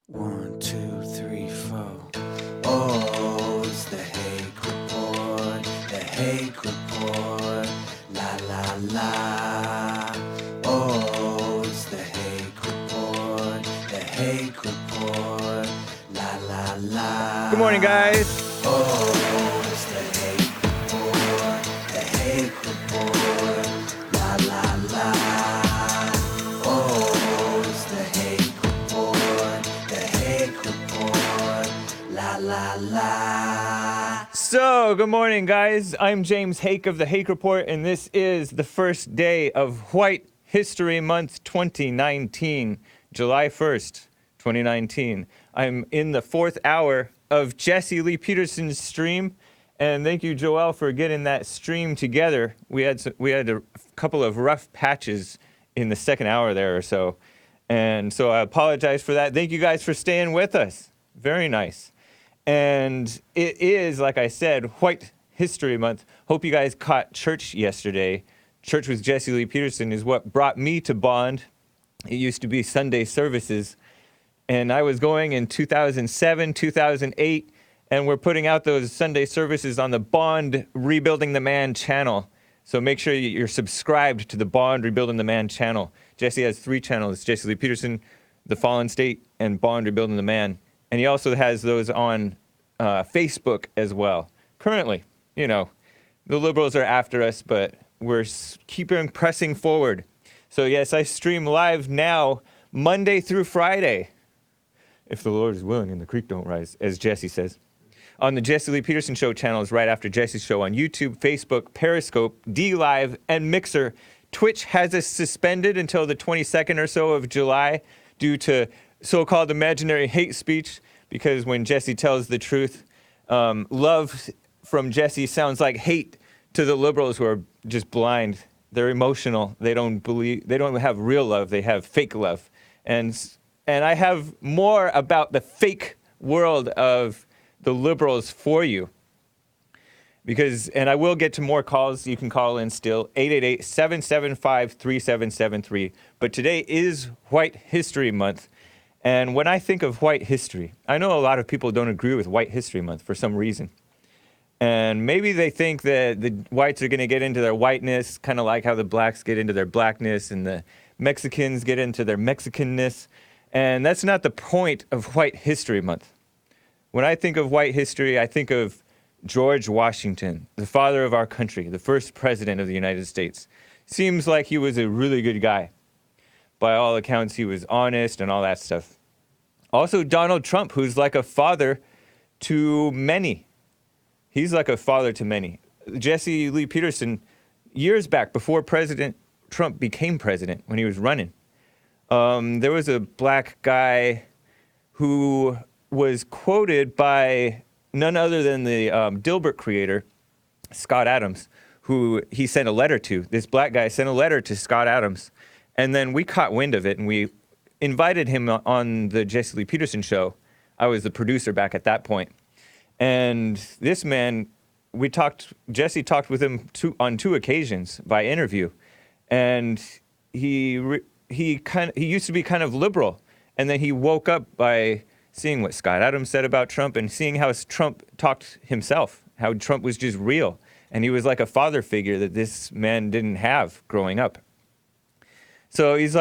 1, 2, 3, 4. Oh, it's the Hake Report, the Hake Report, la la la. Oh, it's the Hake Report, the Hake Report, la la la. Good morning, guys. Oh, it's the Hake Report, the Hake Report, la la la. Oh, it's the Hake Report, the Hake Report, la la la. So, good morning, guys. I'm James Hake of the Hake Report, and this is the first day of White History Month 2019, July 1st, 2019. I'm in the fourth hour of Jesse Lee Peterson's stream, and thank you, Joel, for getting that stream together. We had a couple of rough patches in the second hour there or so, and so I apologize for that. Thank you guys for staying with us. Very nice. And it is, like I said, White History Month. Hope you guys caught church yesterday. Church with Jesse Lee Peterson is what brought me to Bond. It used to be Sunday services. And I was going in 2007, 2008, and we're putting out those Sunday services on the Bond Rebuilding the Man channel. So make sure you're subscribed to the Bond Rebuilding the Man channel. Jesse has 3 channels, Jesse Lee Peterson, The Fallen State, and Bond Rebuilding the Man. And he also has those on Facebook as well. Currently, you know, the liberals are after us, but we're keeping pressing forward. So yes, I stream live now, Monday through Friday. If the Lord is willing and the creek don't rise, as Jesse says. On the Jesse Lee Peterson Show channels right after Jesse's show on YouTube, Facebook, Periscope, DLive, and Mixer. Twitch has us suspended until the 22nd or so of July due to so-called imaginary hate speech, because when Jesse tells the truth, love from Jesse sounds like hate to the liberals who are just blind. They're emotional. They don't have real love. They have fake love. And I have more about the fake world of the liberals for you. And I will get to more calls. You can call in still, 888-775-3773. But today is White History Month. And when I think of white history, I know a lot of people don't agree with White History Month for some reason. And maybe they think that the whites are going to get into their whiteness, kind of like how the blacks get into their blackness and the Mexicans get into their Mexicanness. And that's not the point of White History Month. When I think of white history, I think of George Washington, the father of our country, the first president of the United States. Seems like he was a really good guy. By all accounts, he was honest and all that stuff. Also, Donald Trump, who's like a father to many. He's like a father to many. Jesse Lee Peterson, years back, before President Trump became president, when he was running, there was a black guy who was quoted by none other than the Dilbert creator, Scott Adams, who he sent a letter to. This black guy sent a letter to Scott Adams. And then we caught wind of it, and we invited him on the Jesse Lee Peterson show. I was the producer back at that point. And this man, Jesse talked with him on 2 occasions by interview. And he used to be kind of liberal. And then he woke up by seeing what Scott Adams said about Trump and seeing how Trump talked himself, how Trump was just real. And he was like a father figure that this man didn't have growing up. So he's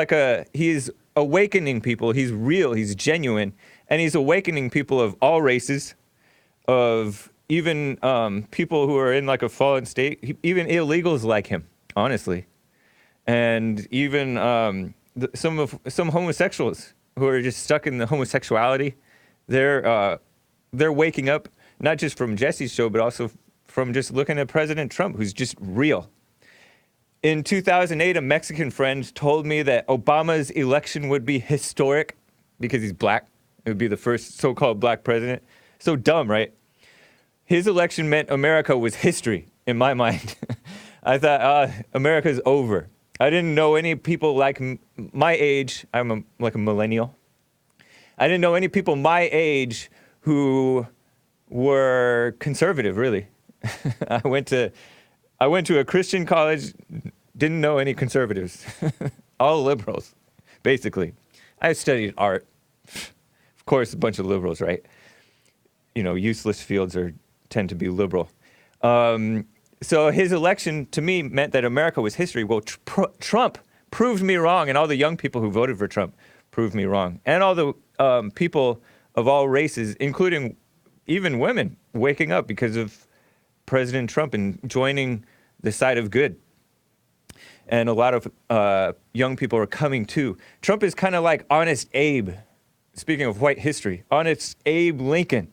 awakening people. He's real, he's genuine, and he's awakening people of all races, of even people who are in like a fallen state, even illegals like him, honestly. And even some homosexuals who are just stuck in the homosexuality. They're waking up, not just from Jesse's show, but also from just looking at President Trump, who's just real. In 2008, a Mexican friend told me that Obama's election would be historic because he's black. It would be the first so-called black president. So dumb, right? His election meant America was history, in my mind. I thought, America's over. I didn't know any people like my age. I'm like a millennial. I didn't know any people my age who were conservative, really. I went to a Christian college, didn't know any conservatives. All liberals, basically. I studied art. Of Of course, a bunch of liberals, right? Useless fields tend to be liberal. So his election, to me, meant that America was history. Well, Trump proved me wrong, and all the young people who voted for Trump proved me wrong. And all the people of all races, including even women, waking up because of President Trump and joining the side of good. And a lot of young people are coming too. Trump is kind of like Honest Abe, speaking of white history, Honest Abe Lincoln,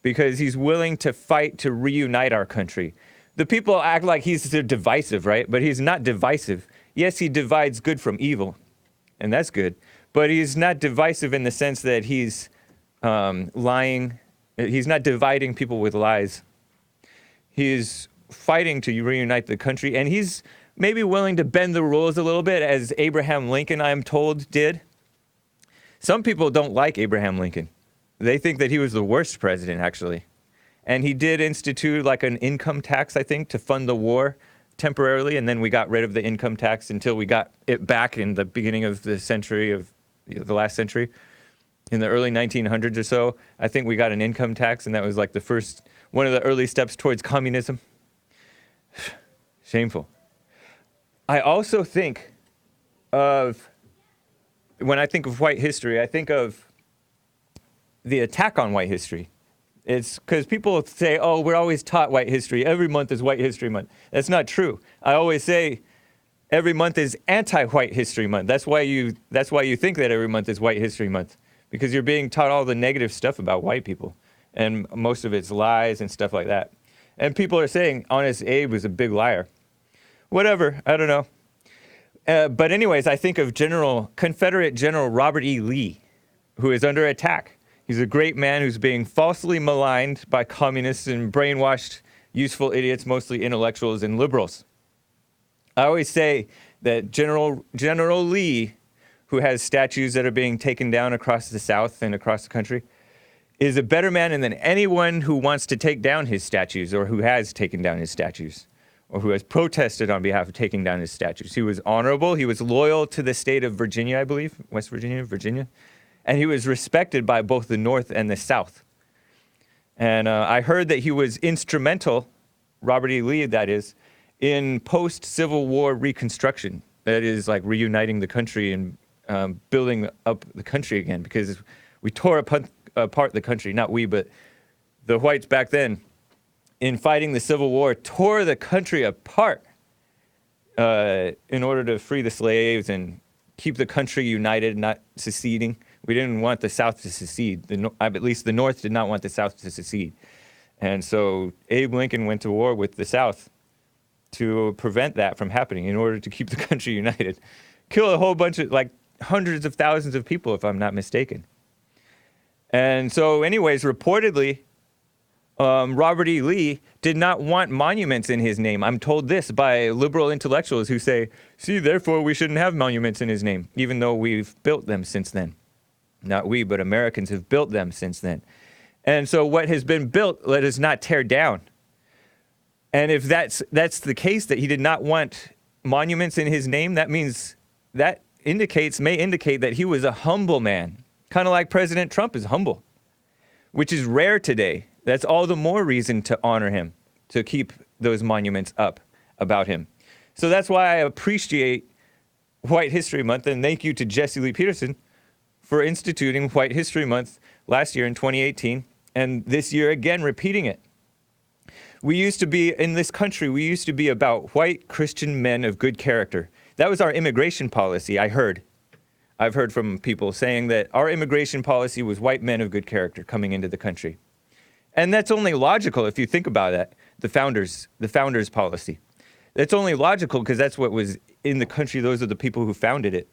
because he's willing to fight to reunite our country. The people act like he's divisive, right? But he's not divisive. Yes, he divides good from evil, and that's good. But he's not divisive in the sense that he's lying. He's not dividing people with lies. He's fighting to reunite the country, and he's maybe willing to bend the rules a little bit, as Abraham Lincoln, I'm told, did. Some people don't like Abraham Lincoln. They think that he was the worst president, actually. And he did institute like an income tax, I think, to fund the war temporarily, and then we got rid of the income tax until we got it back in the beginning of the century of the last century. In the early 1900s or so, I think we got an income tax, and that was like one of the early steps towards communism. Shameful. I also think when I think of white history, I think of the attack on white history. It's because people say, oh, we're always taught white history. Every month is White History Month. That's not true. I always say every month is anti-White History Month. That's why you think that every month is White History Month, because you're being taught all the negative stuff about white people, and most of it's lies and stuff like that. And people are saying Honest Abe was a big liar. Whatever, I don't know. But anyways, I think of Confederate General Robert E. Lee, who is under attack. He's a great man who's being falsely maligned by communists and brainwashed, useful idiots, mostly intellectuals and liberals. I always say that General Lee, who has statues that are being taken down across the South and across the country, is a better man than anyone who wants to take down his statues, or who has taken down his statues, or who has protested on behalf of taking down his statues. He was honorable. He was loyal to the state of Virginia, I believe, West Virginia, Virginia. And he was respected by both the North and the South. And I heard that he was instrumental, Robert E. Lee, that is, in post-Civil War reconstruction. That is, like reuniting the country and building up the country again, because we tore apart the country, not we, but the whites back then, in fighting the Civil War, tore the country apart in order to free the slaves and keep the country united, not seceding. We didn't want the South to secede. At least the North did not want the South to secede. And so Abe Lincoln went to war with the South to prevent that from happening in order to keep the country united. Kill a whole bunch of, like, hundreds of thousands of people, if I'm not mistaken. And so anyways, reportedly, Robert E. Lee did not want monuments in his name. I'm told this by liberal intellectuals who say, see, therefore we shouldn't have monuments in his name, even though we've built them since then. Not we, but Americans have built them since then. And so what has been built, let us not tear down. And if that's the case, that he did not want monuments in his name, that means that may indicate that he was a humble man, kind of like President Trump is humble, which is rare today. That's all the more reason to honor him, to keep those monuments up about him. So that's why I appreciate White History Month, and thank you to Jesse Lee Peterson for instituting White History Month last year in 2018, and this year again repeating it. We used to be, in this country, we used to be about white Christian men of good character. That was our immigration policy, I've heard from people saying that our immigration policy was white men of good character coming into the country. And that's only logical if you think about that, the founders' policy. That's only logical because that's what was in the country. Those are the people who founded it.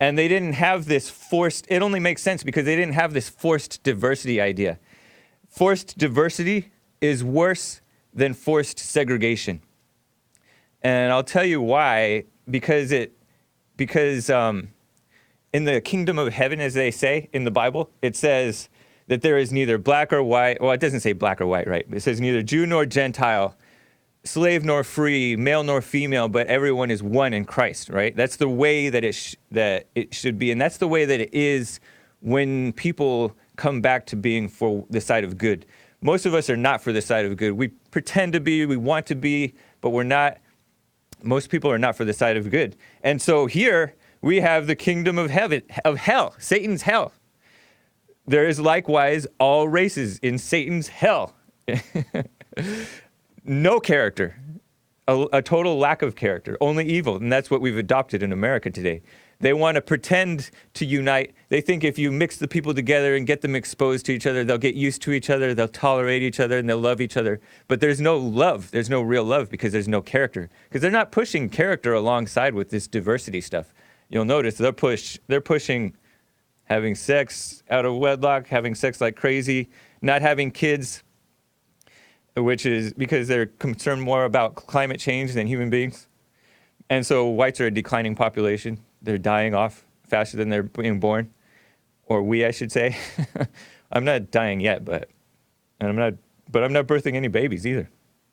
And they didn't have this it only makes sense because they didn't have this forced diversity idea. Forced diversity is worse than forced segregation. And I'll tell you why, because in the kingdom of heaven, as they say in the Bible, it says that there is neither black or white. Well, it doesn't say black or white, right? It says neither Jew nor Gentile, slave nor free, male nor female, but everyone is one in Christ, right? That's the way that it should be, and that's the way that it is when people come back to being for the side of good. Most of us are not for the side of good. We pretend to be, we want to be, but we're not. Most people are not for the side of good. And so here we have the kingdom of heaven, of hell, Satan's hell. There is likewise all races in Satan's hell. No character, a total lack of character, only evil. And that's what we've adopted in America today. They want to pretend to unite. They think if you mix the people together and get them exposed to each other, they'll get used to each other, they'll tolerate each other, and they'll love each other. But there's no love. There's no real love because there's no character. Because they're not pushing character alongside with this diversity stuff. You'll notice they're pushing having sex out of wedlock, having sex like crazy, not having kids, which is because they're concerned more about climate change than human beings. And so whites are a declining population. They're dying off faster than they're being born, or we, I should say. I'm not dying yet, but I'm not birthing any babies either,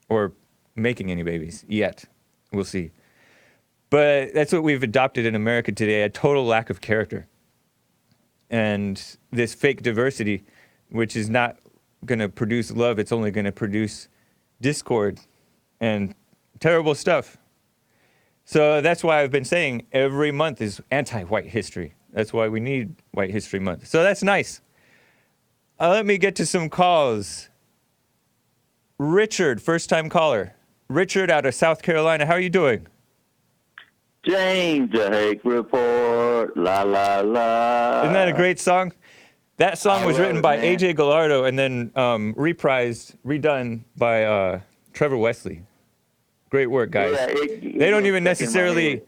or making any babies yet. We'll see. But that's what we've adopted in America today, a total lack of character. And this fake diversity, which is not going to produce love, it's only going to produce discord and terrible stuff. So that's why I've been saying every month is anti-white history. That's why we need White History Month. So that's nice. Let me get to some calls. Richard, first-time caller. Richard out of South Carolina. How are you doing? James, the Hake Report, la, la, la. Isn't that a great song? That song was written by man. A.J. Gallardo and then redone by Trevor Wesley. Great work, guys. Yeah, they don't even necessarily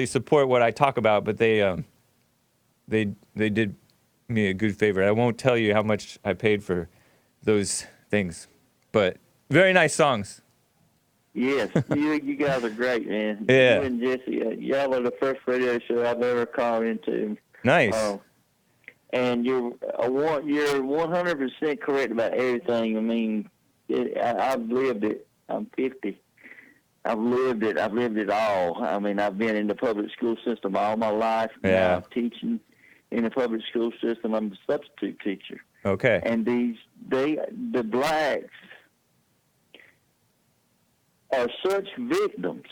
support what I talk about, but they did me a good favor. I won't tell you how much I paid for those things, but very nice songs. Yes, you guys are great, man. Yeah. You and Jesse, y'all are the first radio show I've ever called into. Nice. And you're 100% correct about everything. I mean, I've lived it. I'm 50. I've lived it. I've lived it all. I mean, I've been in the public school system all my life. Yeah. Now I'm teaching in the public school system. I'm a substitute teacher. Okay. And the blacks are such victims.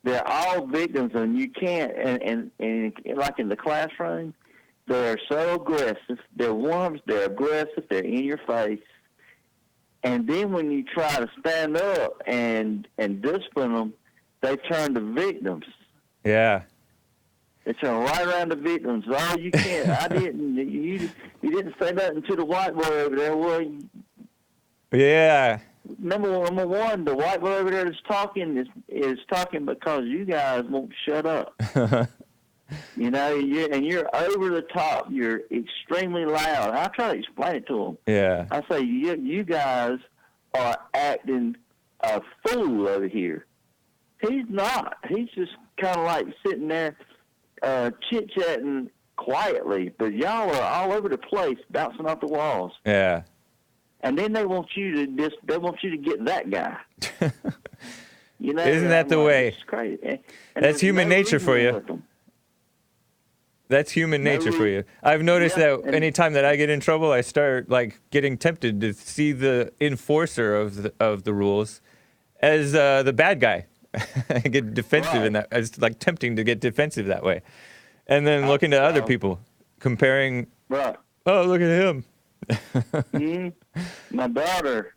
They're all victims, and you can't. And like in the classroom, they're so aggressive. They're aggressive. They're in your face. And then when you try to stand up and discipline them, they turn to victims. Yeah. They turn right around to victims. Oh, you can't. I didn't. You didn't say nothing to the white boy over there. Well, Yeah. number one, the white boy over there is talking because you guys won't shut up. You know, you're over the top. You're extremely loud. I try to explain it to them. Yeah. I say, you guys are acting a fool over here. He's not. He's just kind of like sitting there chit-chatting quietly, but y'all are all over the place, bouncing off the walls. Yeah. And then they want you to get that guy. You know, Isn't that the way? It's crazy. And That's human nature for you. with them. That's human nature for you. I've noticed that anytime that I get in trouble, I start like getting tempted to see the enforcer of the rules as the bad guy. I get defensive in that. It's like tempting to get defensive that way, and then looking to other people, comparing. Right. Oh, look at him. My daughter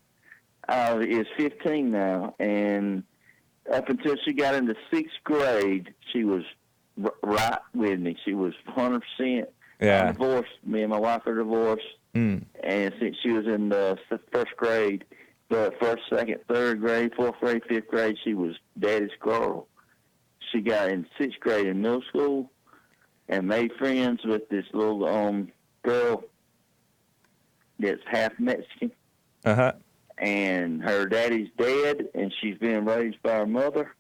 is 15 now, and up until she got into 6th grade, she was right with me. She was 100%. Yeah. I'm divorced. Me and my wife are divorced. And since she was in the 1st grade, the 1st, 2nd, 3rd grade, 4th grade, 5th grade, she was daddy's girl. She got in 6th grade in middle school and made friends with this little girl that's half Mexican. Uh-huh. And her daddy's dead, and she's being raised by her mother.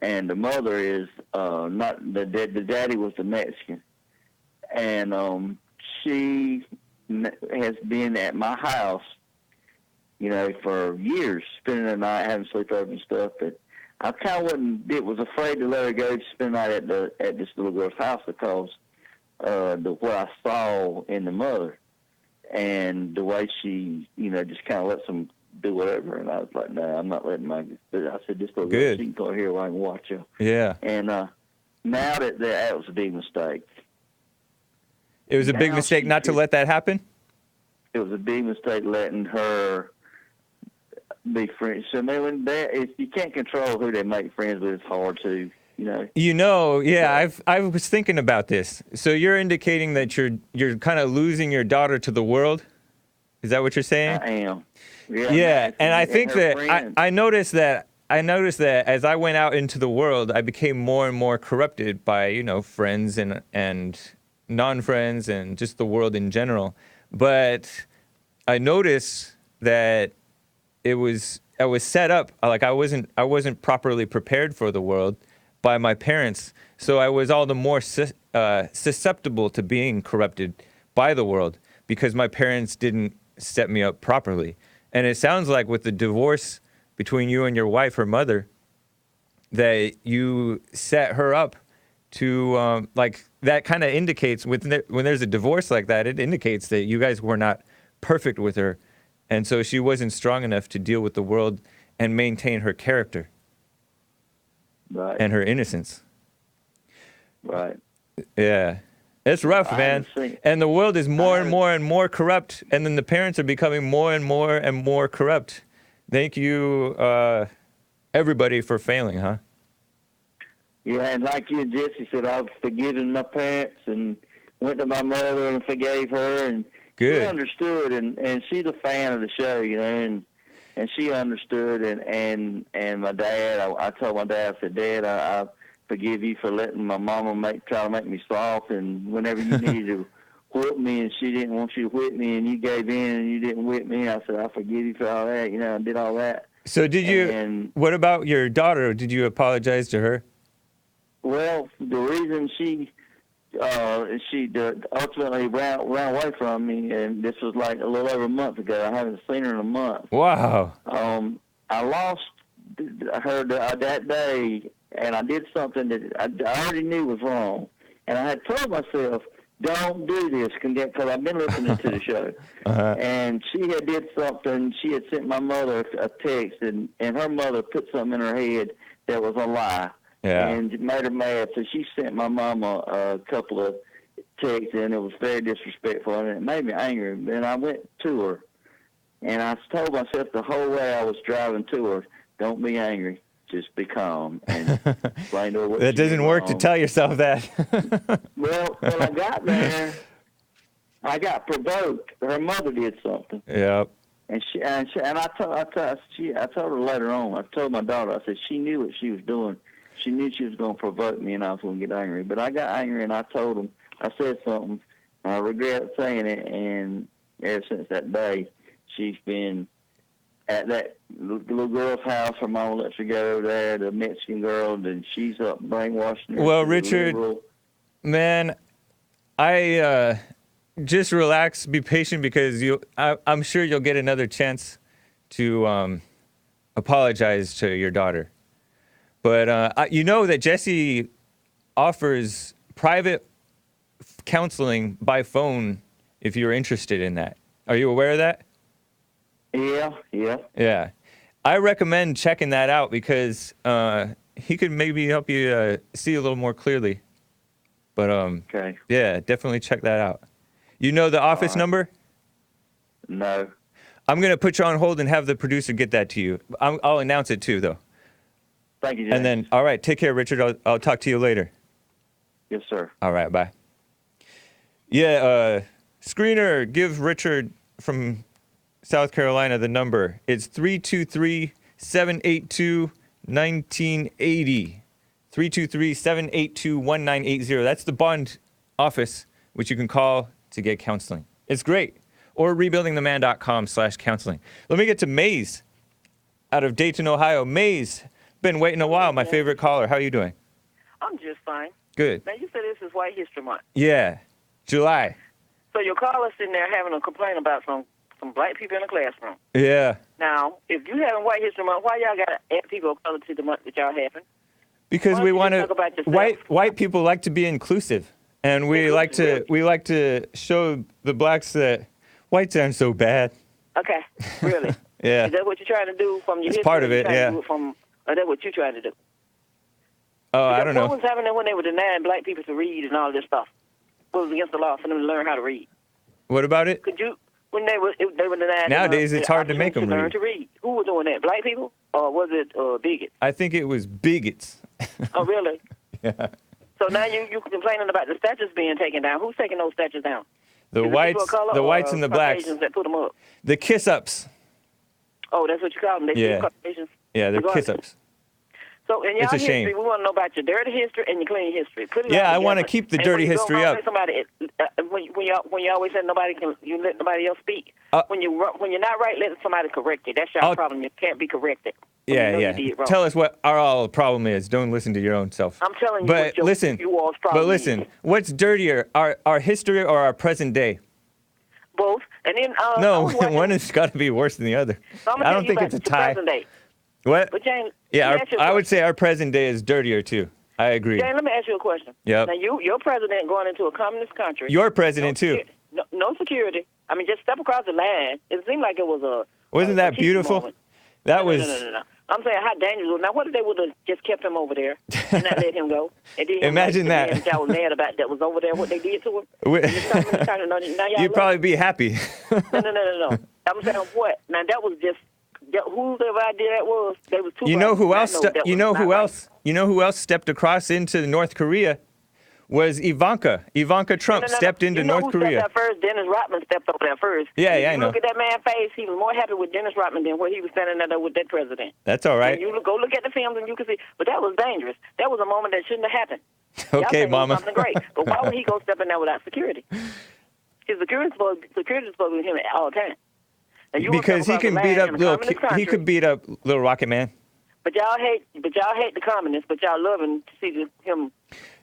And the mother is not the daddy was the Mexican, and she has been at my house, you know, for years, spending the night, having sleepovers and stuff. But I kind of was afraid to let her go to spend the night at this little girl's house because what I saw in the mother, and the way she, just kind of lets them do whatever. And I was like, no, I'm not letting my. But I said, just go Good. She can go here where I can watch her. Yeah. And now that was a big mistake. It was a big Now mistake she not to could- let that happen? It was a big mistake letting her be friends. So, man, if you can't control who they make friends with, it's hard to, Yeah, I was thinking about this. So you're indicating that you're kind of losing your daughter to the world? Is that what you're saying? I am. Yeah, and I think her that friends- I noticed that as I went out into the world, I became more and more corrupted by, friends and non-friends and just the world in general. But I noticed that I was set up like I wasn't properly prepared for the world by my parents, so I was all the more susceptible to being corrupted by the world because my parents didn't set me up properly. And it sounds like with the divorce between you and your wife, her mother, that you set her up to like that kind of indicates when there's a divorce like that, it indicates that you guys were not perfect with her, and so she wasn't strong enough to deal with the world and maintain her character Right. and her innocence. Right. Yeah. It's rough, man. And the world is more and more and more corrupt, and then the parents are becoming more and more and more corrupt. Thank you, everybody, for failing, huh? Yeah, and like you and Jesse said, I've forgiven my parents and went to my mother and forgave her, and Good. she understood, and she's a fan of the show, and she understood, and my dad, I told my dad, I said, Dad, I forgive you for letting my mama try to make me soft, and whenever you needed to whip me and she didn't want you to whip me and you gave in and you didn't whip me, I said, I forgive you for all that, I did all that. So what about your daughter? Did you apologize to her? Well, the reason she ultimately ran away from me, and this was like a little over a month ago. I haven't seen her in a month. Wow. I lost her that day, and I did something that I already knew was wrong. And I had told myself, don't do this, because I've been listening to the show. Uh-huh. And she had did something. She had sent my mother a text, and her mother put something in her head that was a lie. Yeah. And it made her mad, so she sent my mama a couple of texts, and it was very disrespectful, and it made me angry. And I went to her, and I told myself the whole way I was driving to her, don't be angry, just be calm, and explain to her what That doesn't work to tell yourself that. Well, when I got there, I got provoked. Her mother did something. Yep. And I told her later on. I told my daughter. I said she knew what she was doing. She knew she was going to provoke me, and I was going to get angry. But I got angry, and I told them. I said something. I regret saying it, and ever since that day, she's been at that little girl's house. Her mama lets her go over there, the Mexican girl, and she's up brainwashing her. Well, Richard, man, I just relax, be patient, because I'm sure you'll get another chance to apologize to your daughter. But you know that Jesse offers private counseling by phone if you're interested in that. Are you aware of that? Yeah. Yeah. I recommend checking that out because he could maybe help you see a little more clearly. But Okay. yeah, definitely check that out. You know the office number? No. I'm going to put you on hold and have the producer get that to you. I'll announce it too, though. Thank you, James. And then, all right, take care, Richard. I'll talk to you later. Yes, sir. All right, bye. Yeah, screener, give Richard from South Carolina the number. It's 323-782-1980. 323-782-1980. That's the bond office, which you can call to get counseling. It's great. Or rebuildingtheman.com/counseling. Let me get to Maze out of Dayton, Ohio. Maze, been waiting a while. My favorite caller. How are you doing? I'm just fine. Good. Now, you said this is White History Month. Yeah, July. So your caller's sitting there having a complaint about some black people in the classroom. Yeah. Now, if you having White History Month, why y'all got to add people of color to the month that y'all having? Because Why we don't you want just to. talk about yourself? White people like to be inclusive. And we like to show the blacks that whites aren't so bad. Okay, really? Yeah. Is that what you're trying to do from your It's history? part of it, yeah. Or that what you're trying to do? Oh, I don't What know. was happening when they were denying black people to read and all this stuff? What was against the law for them to learn how to read? What about it? When they were denying Nowadays, them, it's hard to make them learn read. to read. Who was doing that? Black people, or was it bigots? I think it was bigots. Oh, really? Yeah. So now you complaining about the statues being taken down. Who's taking those statues down? The Is it whites, people of color the or whites and the blacks. Caucasians that put them up? The kiss-ups. Oh, that's what you call them. They Yeah. Caucasians. Yeah, they're Regardless. kiss-ups. So in It's y'all a shame. history, we want to know about your dirty history and your clean history. Put it Yeah, all I wanna together. keep the And dirty when you go history around up. say Somebody, when you always say you let nobody else speak. When you're not right, let somebody correct you. That's your problem. You can't be corrected. when you know you did wrong. Tell us what our problem is. Don't listen to your own self. I'm telling you But what your listen, all's problem but listen, is. what's dirtier, our history or our present day? Both. And then No, one has got to be worse than the other. So I'm I gonna don't tell you think it's a about your tie. present day. What? But Jane, Yeah, let me ask you a I would question. say our present day is dirtier too. I agree. Jane, let me ask you a question. Yep. Now, your president going into a communist country. Your president too. No security. I mean, just step across the line. It seemed like it was a. Wasn't that teaching beautiful? moment. That was. No. I'm saying how dangerous. Now, what if they would have just kept him over there and not let him go? And then Imagine that. Man, y'all was mad about that was over there. What they did to him. You'd probably be happy. No. I'm saying what? Now that was just whoever idea that was. They was too. You know who bright else? to know that You was know not who right. else? You know who else stepped across into North Korea? Was Ivanka. Ivanka Trump stepped into North who Korea. Stepped there first? Dennis Rodman stepped over there first. Yeah, If I you know. Look at that man's face. He was more happy with Dennis Rodman than where he was standing there with that president. That's all right. And you go look at the films and you can see. But that was dangerous. That was a moment that shouldn't have happened. Y'all Okay, think it was Mama. something great. But why would he go step in there without security? His security is supposed to be with him at all times. Now, you Because he can beat up he could beat up little Rocket Man. But y'all hate the communists. But y'all love him to see him.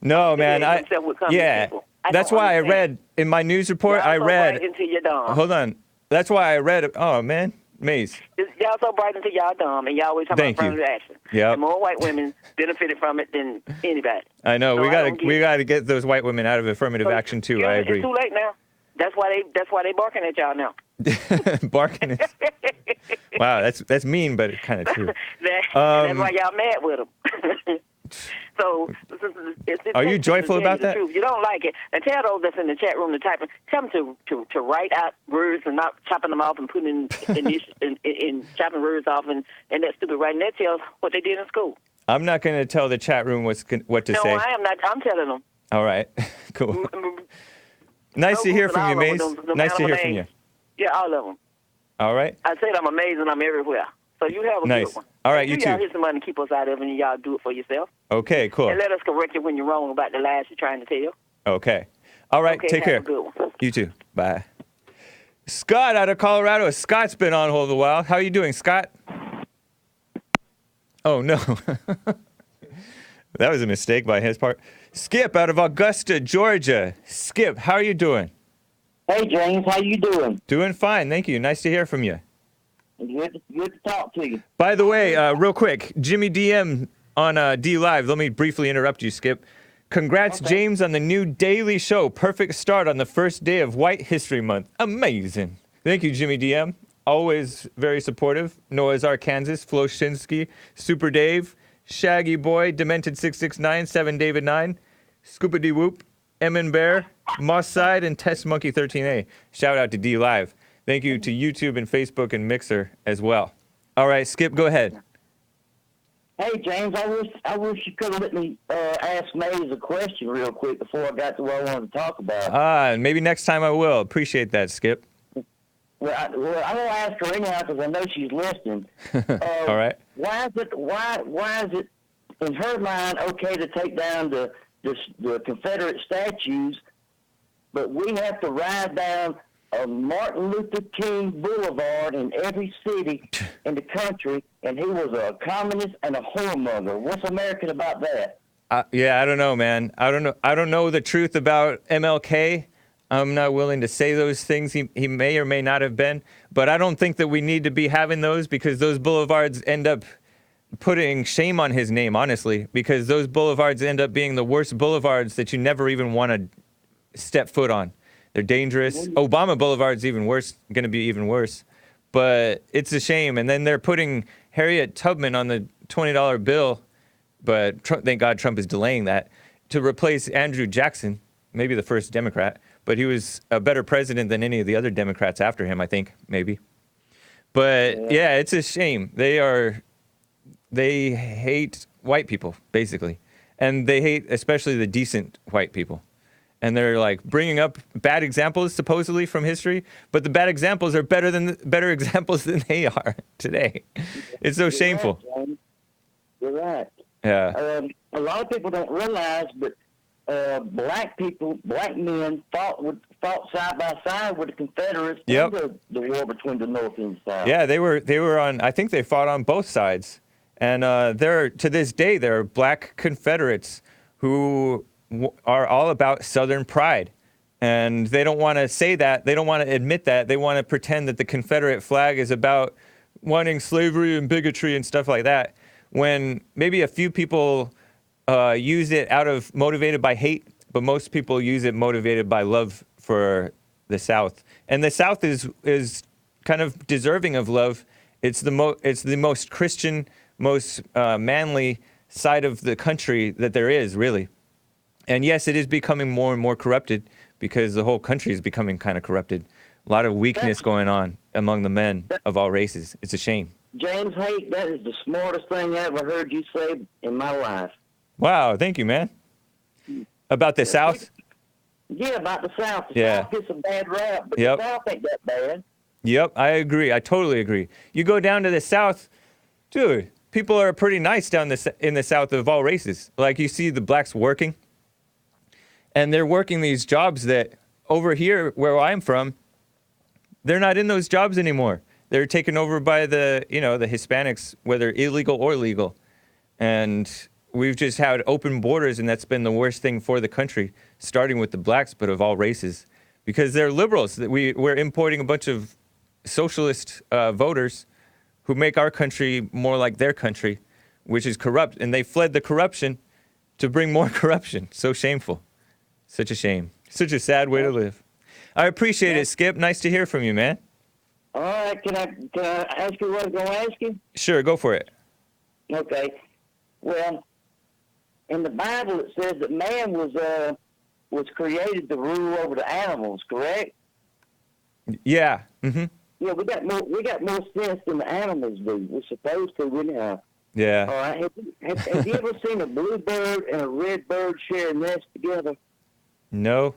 No, man. himself with communist people. That's don't why I understand. read in my news report. Y'all I so read. bright until you're dumb. Hold on. That's why I read. Oh man, Maze. Y'all so bright until y'all dumb, and y'all always talk Thank about you. affirmative action. Yep. And more white women benefited from it than anybody. I know. So we I gotta don't get we it. gotta get those white women out of affirmative action too. I agree. It's too late now. That's why they barking at y'all now. Barking. Wow, that's mean, but it's kind of true. That's why y'all mad with them. So, Are you joyful about that? Truth. You don't like it, and tell those that's in the chat room to type. Tell them to write out words and not chopping them off and putting in chopping words off and that stupid writing. That tells what they did in school. I'm not going to tell the chat room what to No, say. I am not. I'm telling them. All right, cool. Nice to hear from you, Mace. Nice to hear from you. Yeah, all of them. All right. I said I'm amazing. I'm everywhere. So you have a Nice. good one. All right, you y'all too. here's some money to keep us out of it, and y'all do it for yourself. Okay, cool. And let us correct you when you're wrong about the lies you're trying to tell. Okay. All right, Okay, take have care. a good one. You too. Bye. Scott out of Colorado. Scott's been on hold a while. How are you doing, Scott? Oh, no. That was a mistake by his part. Skip out of Augusta, Georgia. Skip, how are you doing? Hey, James, how you doing? Doing fine, thank you. Nice to hear from you. Good to talk to you. By the way, real quick, Jimmy DM on D Live. Let me briefly interrupt you, Skip. Congrats, James, on the new daily show. Perfect start on the first day of White History Month. Amazing. Thank you, Jimmy DM. Always very supportive. Noah's Arkansas, Flo Shinsky, Super Dave, Shaggy Boy, Demented 669, 7 David 9, Scoopity Whoop, Emin Bear, Moss Side, and Test Monkey 13A. Shout out to D Live. Thank you to YouTube and Facebook and Mixer as well. All right, Skip, go ahead. Hey, James, I wish you could have let me ask Maze a question real quick before I got to what I wanted to talk about. Maybe next time I will. Appreciate that, Skip. Well, I'm going to ask her anyhow because I know she's listening. All right. Why is it in her mind okay to take down the Confederate statues, but we have to ride down Martin Luther King Boulevard in every city in the country, and he was a communist and a whoremonger. What's American about that? Yeah, I don't know, man. I don't know the truth about MLK. I'm not willing to say those things. He may or may not have been, but I don't think that we need to be having those because those boulevards end up putting shame on his name, honestly, because those boulevards end up being the worst boulevards that you never even want to step foot on. They're dangerous. Obama Boulevard's even worse, going to be even worse. But it's a shame. And then they're putting Harriet Tubman on the $20 bill, but thank God Trump is delaying that, to replace Andrew Jackson, maybe the first Democrat. But he was a better president than any of the other Democrats after him, I think, maybe. But yeah, it's a shame. They hate white people, basically. And they hate especially the decent white people. And they're like bringing up bad examples supposedly from history, but the bad examples are better examples than they are today. It's so shameful. Right, you're right. Yeah. A lot of people don't realize, but black men fought side by side with the Confederates in the war between the North and the South. Yeah, they were on. I think they fought on both sides, and to this day there are black Confederates who are all about Southern pride, and they don't want to say that. They don't want to admit that. They want to pretend that the Confederate flag is about wanting slavery and bigotry and stuff like that. When maybe a few people use it motivated by hate, but most people use it motivated by love for the South. And the South is kind of deserving of love. It's the most Christian, most manly side of the country that there is, really. And yes, it is becoming more and more corrupted because the whole country is becoming kind of corrupted. A lot of weakness going on among the men of all races. It's a shame. James Hake, that is the smartest thing I ever heard you say in my life. Wow, thank you, man. About the South? Yeah, about the South. The Yeah. South gets a bad rap, but Yep. the South ain't that bad. Yep, I agree. I totally agree. You go down to the South, dude, people are pretty nice down in the South of all races. Like, you see the blacks working, and they're working these jobs that over here, where I'm from, they're not in those jobs anymore. They're taken over by the Hispanics, whether illegal or legal. And we've just had open borders, and that's been the worst thing for the country, starting with the blacks, but of all races, because they're liberals. We're importing a bunch of socialist voters who make our country more like their country, which is corrupt, and they fled the corruption to bring more corruption. So shameful. Such a shame. Such a sad way to live. I appreciate it, Skip. Nice to hear from you, man. All right, can I ask you what I'm going to ask you? Sure, go for it. Okay. Well, in the Bible it says that man was created to rule over the animals, correct? Yeah. Mm-hmm. Yeah, we got more sense than the animals do. We're supposed to, anyhow. Yeah. All right. Have you ever seen a bluebird and a redbird share a nest together? No.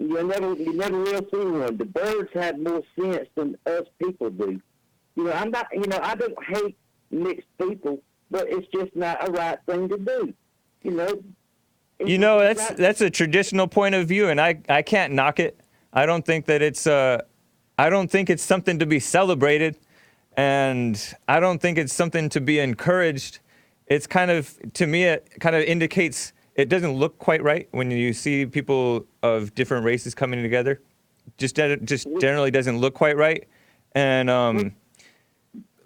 You never will see one. The birds have more sense than us people do. I don't hate mixed people, but it's just not a right thing to do. That's a traditional point of view, and I can't knock it. I don't think that I don't think it's something to be celebrated, and I don't think it's something to be encouraged. It's to me, it kind of indicates it doesn't look quite right when you see people of different races coming together. Just generally doesn't look quite right, and a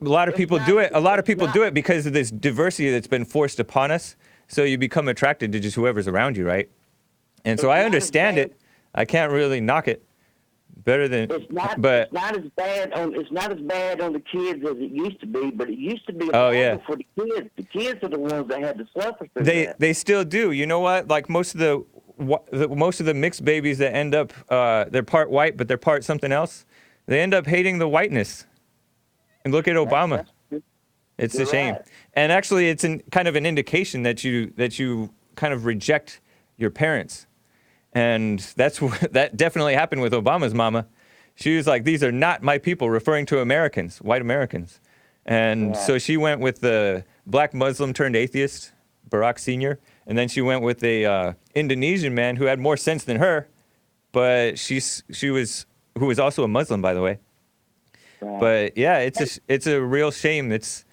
lot of people do it. A lot of people do it because of this diversity that's been forced upon us. So you become attracted to just whoever's around you, right? And so I understand it. I can't really knock it. It's not as bad on the kids as it used to be, but it used to be for the kids. The kids are the ones that had to suffer through that. They still do. You know what? Like most of the mixed babies that end up they're part white but they're part something else. They end up hating the whiteness. And look at Obama. It's a shame. Right. And actually it's kind of an indication that you kind of reject your parents. And that definitely happened with Obama's mama. She was like, these are not my people, referring to Americans, white Americans. And so she went with the black Muslim turned atheist, Barack Sr., and then she went with a Indonesian man who had more sense than her, but who was also a Muslim, by the way. Right. But yeah, it's a real shame. It's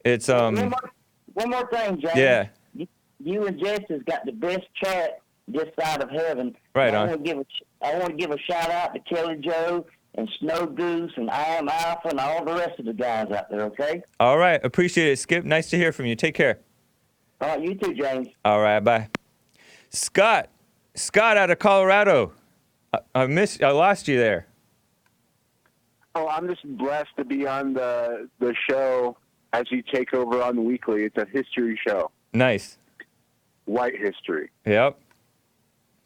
one more thing, James. Yeah. You and Jess has got the best chat this side of heaven. Right on. I want to give a shout out to Kelly Joe and Snow Goose and I Am Alpha and all the rest of the guys out there. Okay. All right, appreciate it, Skip. Nice to hear from you. Take care. All right, you too, James. All right, bye. Scott Scott out of Colorado. I lost you there. Oh, I'm just blessed to be on the show as you take over on the weekly. It's a history show. Nice. White history. Yep. God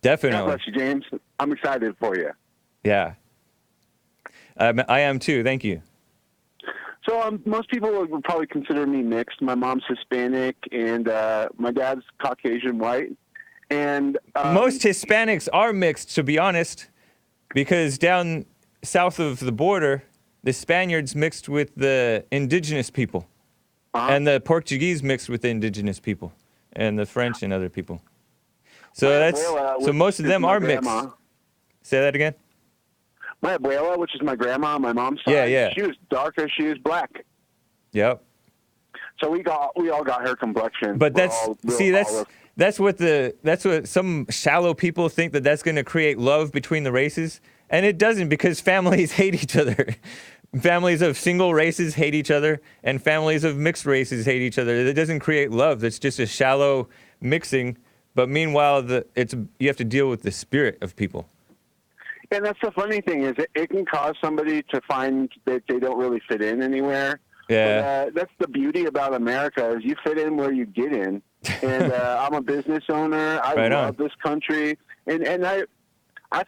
Definitely. bless you, James. I'm excited for you. Yeah. I am too. Thank you. So most people would probably consider me mixed. My mom's Hispanic, and my dad's Caucasian white. And Most Hispanics are mixed, to be honest, because down south of the border, the Spaniards mixed with the indigenous people, and the Portuguese mixed with the indigenous people, and the French and other people. So so most of them are mixed. Say that again. My abuela, which is my grandma on my mom's side, Yeah. she was darker. She was black. Yep. So we all got her complexion. But that's what some shallow people think, that's going to create love between the races, and it doesn't, because families hate each other. Families of single races hate each other, and families of mixed races hate each other. It doesn't create love. That's just a shallow mixing. But meanwhile, you have to deal with the spirit of people. And that's the funny thing is it can cause somebody to find that they don't really fit in anywhere. Yeah. But, that's the beauty about America is you fit in where you get in. And I'm a business owner. I love this country, and I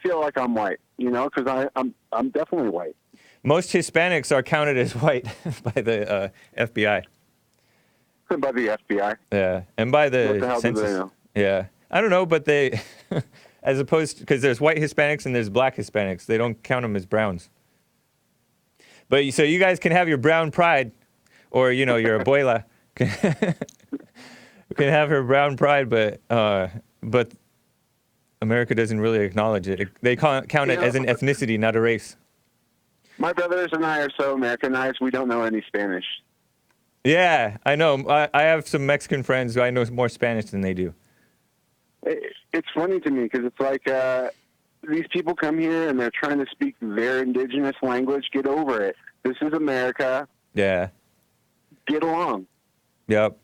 feel like I'm white, because I'm definitely white. Most Hispanics are counted as white by the FBI. By the FBI. Yeah, and by the What the hell census. do they know? Yeah, I don't know, but they, as opposed, because there's white Hispanics and there's black Hispanics, they don't count them as browns. But so you guys can have your brown pride, or your abuela can have her brown pride, but America doesn't really acknowledge it. They count it as an ethnicity, not a race. My brothers and I are so Americanized, we don't know any Spanish. Yeah, I know. I have some Mexican friends who I know more Spanish than they do. It's funny to me because it's like these people come here and they're trying to speak their indigenous language. Get over it. This is America. Yeah. Get along. Yep.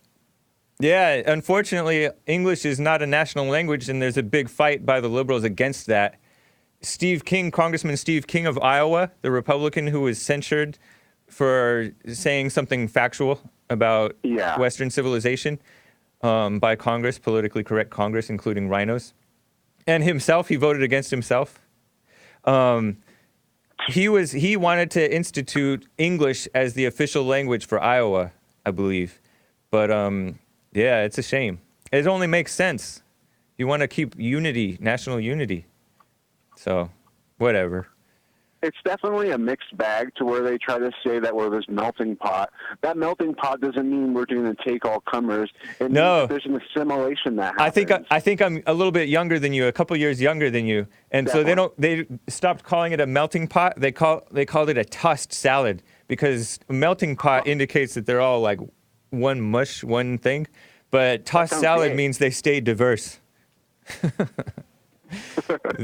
Yeah, unfortunately, English is not a national language, and there's a big fight by the liberals against that. Congressman Steve King of Iowa, the Republican who was censured for saying something factual about Western civilization by Congress, politically correct Congress, including rhinos. And himself, he voted against himself. He wanted to institute English as the official language for Iowa, I believe. But yeah, it's a shame. It only makes sense. You want to keep unity, national unity. So, whatever. It's definitely a mixed bag to where they try to say that we're this melting pot. That melting pot doesn't mean we're going to take all comers. It means that there's an assimilation that happens. I think I'm a little bit younger than you, a couple years younger than you, and definitely. So they stopped calling it a melting pot. They called it a tossed salad, because a melting pot indicates that they're all like one mush, one thing, but tossed salad means they stay diverse.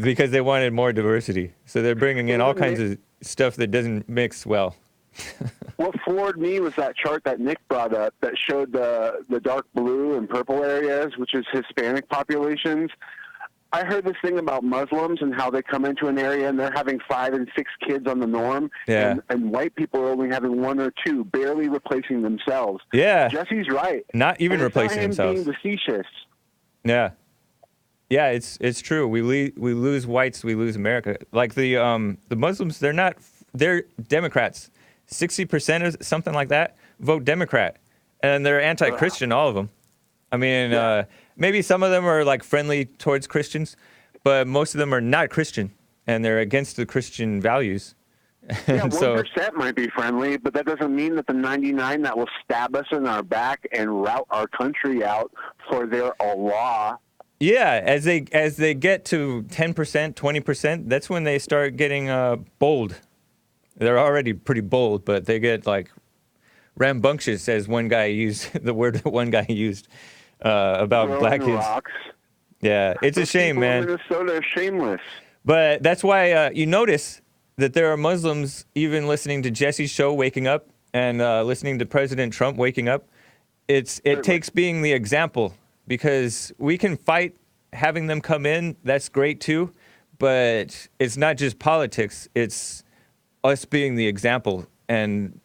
Because they wanted more diversity. So they're bringing in all kinds of stuff that doesn't mix well. What floored me was that chart that Nick brought up that showed the dark blue and purple areas, which is Hispanic populations. I heard this thing about Muslims and how they come into an area and they're having 5 and 6 kids on the norm. Yeah. And white people are only having 1 or 2, barely replacing themselves. Yeah. Jesse's right. Not even replacing themselves. Being facetious. Yeah. Yeah, it's true. We lose whites, we lose America. Like the Muslims, they're Democrats. 60% or something like that vote Democrat, and they're anti-Christian, all of them. I mean, maybe some of them are like friendly towards Christians, but most of them are not Christian, and they're against the Christian values. Yeah, 1% might be friendly, but that doesn't mean that the 99 that will stab us in our back and rout our country out for their Allah. Yeah, as they get to 10%, 20%, that's when they start getting bold. They're already pretty bold, but they get like rambunctious, as one guy used the word that one guy used about black kids. Rocks. Yeah, it's a shame, man. Minnesota are shameless. But that's why you notice that there are Muslims even listening to Jesse's show, waking up, and listening to President Trump, waking up. It takes being the example. Because we can fight having them come in, that's great too. But it's not just politics. It's us being the example. And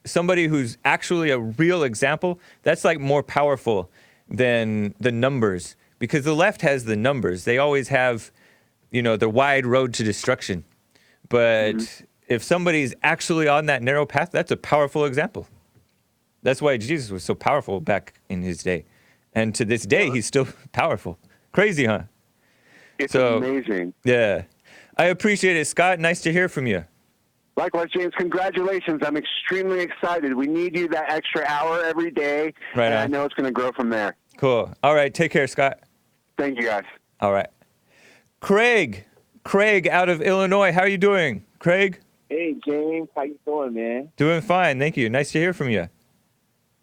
somebody who's actually a real example, that's like more powerful than the numbers. Because the left has the numbers. They always have, the wide road to destruction. But if somebody's actually on that narrow path, that's a powerful example. That's why Jesus was so powerful back in his day. And to this day, he's still powerful. Crazy, huh? It's amazing. Yeah. I appreciate it, Scott. Nice to hear from you. Likewise, James. Congratulations. I'm extremely excited. We need you that extra hour every day. Right and on. I know it's going to grow from there. Cool. All right. Take care, Scott. Thank you, guys. All right. Craig out of Illinois. How are you doing, Craig? Hey, James. How you doing, man? Doing fine. Thank you. Nice to hear from you.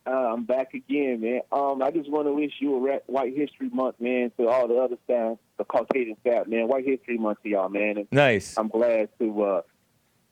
I'm back again, man. I just want to wish you a White History Month, man, to all the other staff, the Caucasian staff, man. White History Month to y'all, man. And Nice. I'm glad to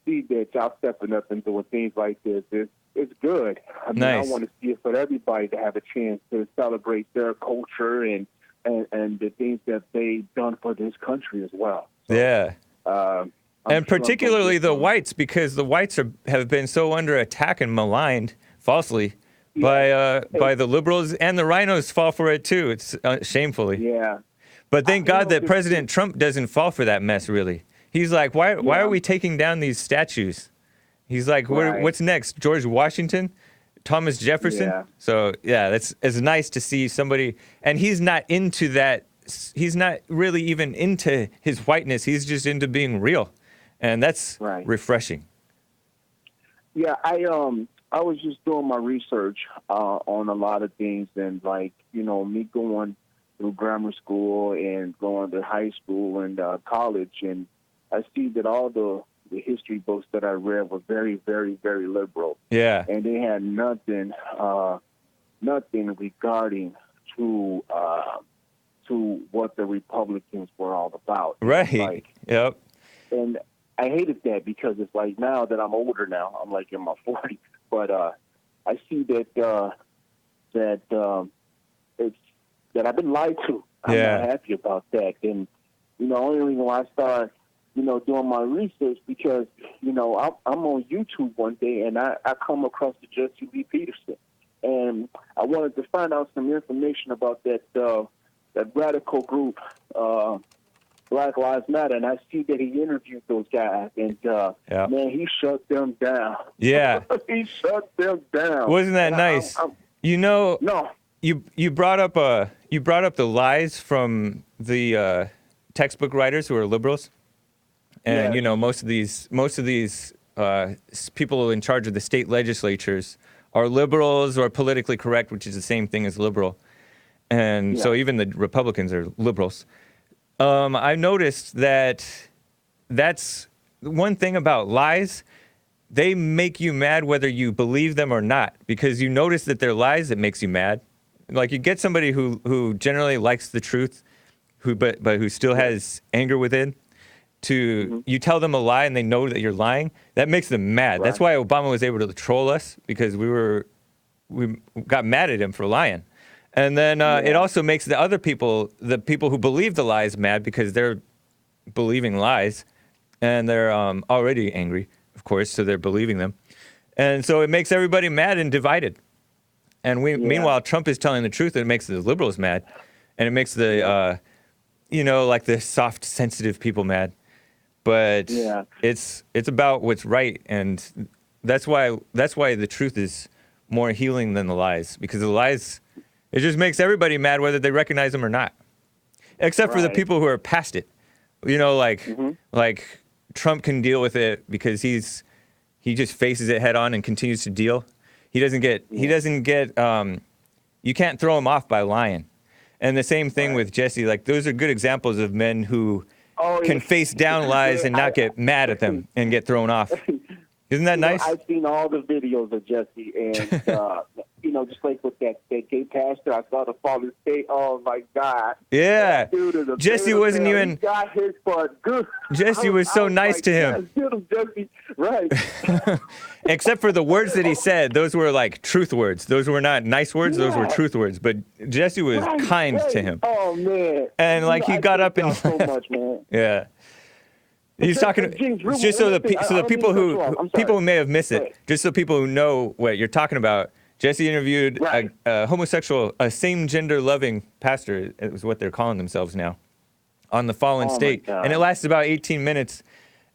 see that y'all stepping up and doing things like this. It's good. I mean, Nice. I want to see it for everybody to have a chance to celebrate their culture and the things that they've done for this country as well. Yeah. And particularly the whites, because the whites have been so under attack and maligned falsely by the liberals, and the rhinos fall for it too. It's shamefully. Yeah. But thank God that President Trump doesn't fall for that mess, really. He's like, why are we taking down these statues? He's like, what's next? George Washington? Thomas Jefferson? Yeah. So, yeah, it's nice to see somebody, and he's not into that. He's not really even into his whiteness. He's just into being real. And that's refreshing. Yeah, I was just doing my research on a lot of things, and me going through grammar school and going to high school and college, and I see that all the history books that I read were very, very, very liberal. Yeah. And they had nothing regarding to what the Republicans were all about. Right. Yep. And I hated that because it's like now that I'm older now, I'm like in my 40s, but I see that I've been lied to. I'm not happy about that. And only reason why I started doing my research because I'm on YouTube one day and I come across the Jesse Lee Peterson, and I wanted to find out some information about that radical group, Black Lives Matter, and I see that he interviewed those guys, and man, he shut them down. Yeah. He shut them down. Wasn't that nice? No. You brought up the lies from the textbook writers who are liberals, and most of these people in charge of the state legislatures are liberals or politically correct, which is the same thing as liberal, and so even the Republicans are liberals. I noticed that's one thing about lies. They make you mad whether you believe them or not, because you notice that they're lies that makes you mad. Like you get somebody who generally likes the truth, but who still has anger within. You tell them a lie and they know that you're lying. That makes them mad. Right. That's why Obama was able to troll us, because we got mad at him for lying. And then it also makes the other people, the people who believe the lies, mad because they're believing lies, and they're already angry, of course, so they're believing them. And so it makes everybody mad and divided. And meanwhile, Trump is telling the truth, and it makes the liberals mad, and it makes the like the soft, sensitive people mad. But it's about what's right, and that's why the truth is more healing than the lies, because the lies, it just makes everybody mad whether they recognize them or not, except for the people who are past it. Like Trump can deal with it because he just faces it head on and continues to deal. He doesn't get you can't throw him off by lying. And the same thing with Jesse. Like, those are good examples of men who can face down lies and not get mad at them and get thrown off. Isn't that nice? I've seen all the videos of Jesse, and just like with that gay pastor, I saw the Father's Day. Oh my God! Yeah, That dude is a Jesse beta wasn't male. even. He got his part good. Jesse was so nice like, to him. yes, get him, Jesse. Right. Except for the words that he said, those were like truth words. Those were not nice words. Those were Yeah. truth words. But Jesse was kind to him. Oh man! And like he got up and so much, man. yeah. He's talking James, real- just so real the thing, I don't people mean to cut you off. I'm sorry. people who may have missed it, Right. just so people who know what you're talking about. Jesse interviewed Right. a homosexual, a same gender loving pastor, is what they're calling themselves now, on the Fallen Oh, my State, God. and it lasted about 18 minutes.